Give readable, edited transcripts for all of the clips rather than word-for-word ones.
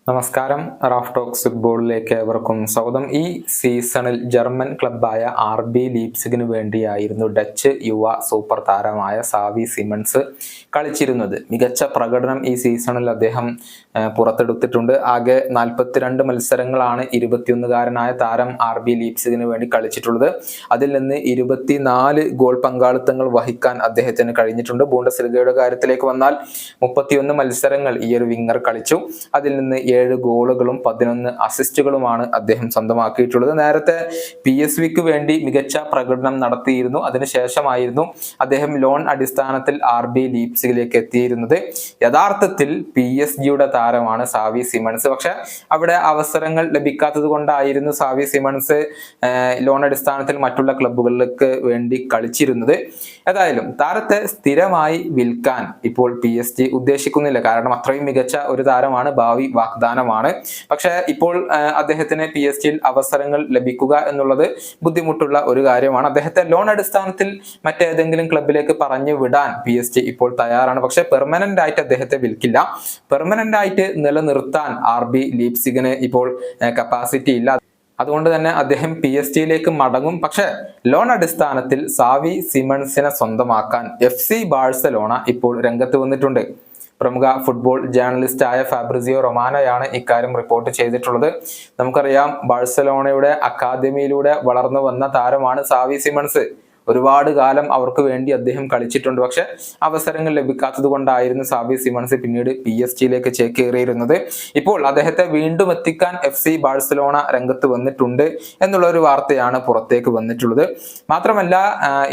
നമസ്കാരം. Raf talks ഫുട്ബോളിലേക്ക് ഏവർക്കും സ്വാഗതം. ഈ സീസണിൽ ജർമ്മൻ ക്ലബ്ബായ RB ലീപ്സിഗിന് വേണ്ടിയായിരുന്നു ഡച്ച് യുവ സൂപ്പർ താരമായ സാവി സിമൺസ് കളിച്ചിരുന്നത്. മികച്ച പ്രകടനം ഈ സീസണിൽ അദ്ദേഹം പുറത്തെടുത്തിട്ടുണ്ട്. ആകെ 42 മത്സരങ്ങളാണ് 21കാരനായ താരം RB ലീപ്സിഗിന് വേണ്ടി കളിച്ചിട്ടുള്ളത്. അതിൽ നിന്ന് 24 ഗോൾ പങ്കാളിത്തങ്ങൾ വഹിക്കാൻ അദ്ദേഹത്തിന് കഴിഞ്ഞിട്ടുണ്ട്. ബൂണ്ടസ്ലിഗയുടെ കാര്യത്തിലേക്ക് വന്നാൽ 31 മത്സരങ്ങൾ ഈ ഒരു വിങ്ങർ കളിച്ചു. അതിൽ നിന്ന് 7 ഗോളുകളും 11 അസിസ്റ്റുകളുമാണ് അദ്ദേഹം സ്വന്തമാക്കിയിട്ടുള്ളത്. നേരത്തെ PSVക്ക് വേണ്ടി മികച്ച പ്രകടനം നടത്തിയിരുന്നു. അതിനുശേഷമായിരുന്നു അദ്ദേഹം ലോൺ അടിസ്ഥാനത്തിൽ RB ലീപ്സിഗിലേക്ക് എത്തിയിരുന്നത്. യഥാർത്ഥത്തിൽ PSG താരമാണ് സാവി സിമൺസ്. പക്ഷെ അവിടെ അവസരങ്ങൾ ലഭിക്കാത്തത് കൊണ്ടായിരുന്നു സാവി സിമൺസ് ലോൺ അടിസ്ഥാനത്തിൽ മറ്റുള്ള ക്ലബ്ബുകളിലേക്ക് വേണ്ടി കളിച്ചിരുന്നത്. ഏതായാലും താരത്തെ സ്ഥിരമായി വിൽക്കാൻ ഇപ്പോൾ PSG ഉദ്ദേശിക്കുന്നില്ല. കാരണം അത്രയും മികച്ച ഒരു താരമാണ്, ഭാവി വാഗ്ദാനമാണ്. പക്ഷെ ഇപ്പോൾ അദ്ദേഹത്തിന് PSG അവസരങ്ങൾ ലഭിക്കുക എന്നുള്ളത് ബുദ്ധിമുട്ടുള്ള ഒരു കാര്യമാണ്. അദ്ദേഹത്തെ ലോൺ അടിസ്ഥാനത്തിൽ മറ്റേതെങ്കിലും ക്ലബിലേക്ക് പറഞ്ഞു വിടാൻ PSG ഇപ്പോൾ തയ്യാറാണ്. പക്ഷെ പെർമനന്റ് ആയിട്ട് അദ്ദേഹത്തെ വിൽക്കില്ല. പെർമനന്റ് ആയിട്ട് നിലനിർത്താൻ RB ലീപ്സിഗിന് ഇപ്പോൾ കപ്പാസിറ്റി ഇല്ല. അതുകൊണ്ട് തന്നെ അദ്ദേഹം PSG മടങ്ങും. പക്ഷെ ലോൺ അടിസ്ഥാനത്തിൽ സാവി സിമൺസിനെ സ്വന്തമാക്കാൻ FC ബാഴ്സലോണ ഇപ്പോൾ രംഗത്ത് വന്നിട്ടുണ്ട്. പ്രമുഖ ഫുട്ബോൾ ജേർണലിസ്റ്റായ ഫാബ്രിസിയോ റൊമാനോയാണ് ഇക്കാര്യം റിപ്പോർട്ട് ചെയ്തിട്ടുള്ളത്. നമുക്കറിയാം, ബാഴ്സലോണയുടെ അക്കാദമിയിലൂടെ വളർന്നു വന്ന താരമാണ് സാവി സിമൺസ്. ഒരുപാട് കാലം അവർക്ക് വേണ്ടി അദ്ദേഹം കളിച്ചിട്ടുണ്ട്. പക്ഷെ അവസരങ്ങൾ ലഭിക്കാത്തത് കൊണ്ടായിരുന്നു സാവി സിമൺസ് പിന്നീട് PSG ചേക്കേറിയിരുന്നത്. ഇപ്പോൾ അദ്ദേഹത്തെ വീണ്ടും എത്തിക്കാൻ FC ബാഴ്സലോണ രംഗത്ത് വന്നിട്ടുണ്ട് എന്നുള്ള ഒരു വാർത്തയാണ് പുറത്തേക്ക് വന്നിട്ടുള്ളത്. മാത്രമല്ല,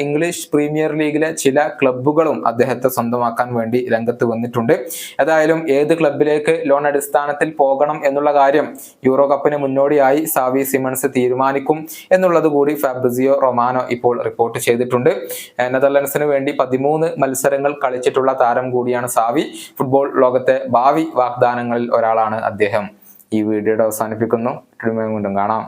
ഇംഗ്ലീഷ് പ്രീമിയർ ലീഗിലെ ചില ക്ലബ്ബുകളും അദ്ദേഹത്തെ സ്വന്തമാക്കാൻ വേണ്ടി രംഗത്ത് വന്നിട്ടുണ്ട്. ഏതായാലും ഏത് ക്ലബിലേക്ക് ലോൺ അടിസ്ഥാനത്തിൽ പോകണം എന്നുള്ള കാര്യം യൂറോ കപ്പിന് മുന്നോടിയായി സാവി സിമൺസ് തീരുമാനിക്കും എന്നുള്ളത് കൂടി ഫാബ്രിസിയോ റൊമാനോ ഇപ്പോൾ റിപ്പോർട്ട് ചെയ്തിട്ടുണ്ട്. നെതർലൻഡ്സിന് വേണ്ടി 13 മത്സരങ്ങൾ കളിച്ചിട്ടുള്ള താരം കൂടിയാണ് സാവി. ഫുട്ബോൾ ലോകത്തെ ഭാവി വാഗ്ദാനങ്ങളിൽ ഒരാളാണ് അദ്ദേഹം. ഈ വീഡിയോയുടെ അവസാനിപ്പിക്കുന്നു. വീണ്ടും കാണാം.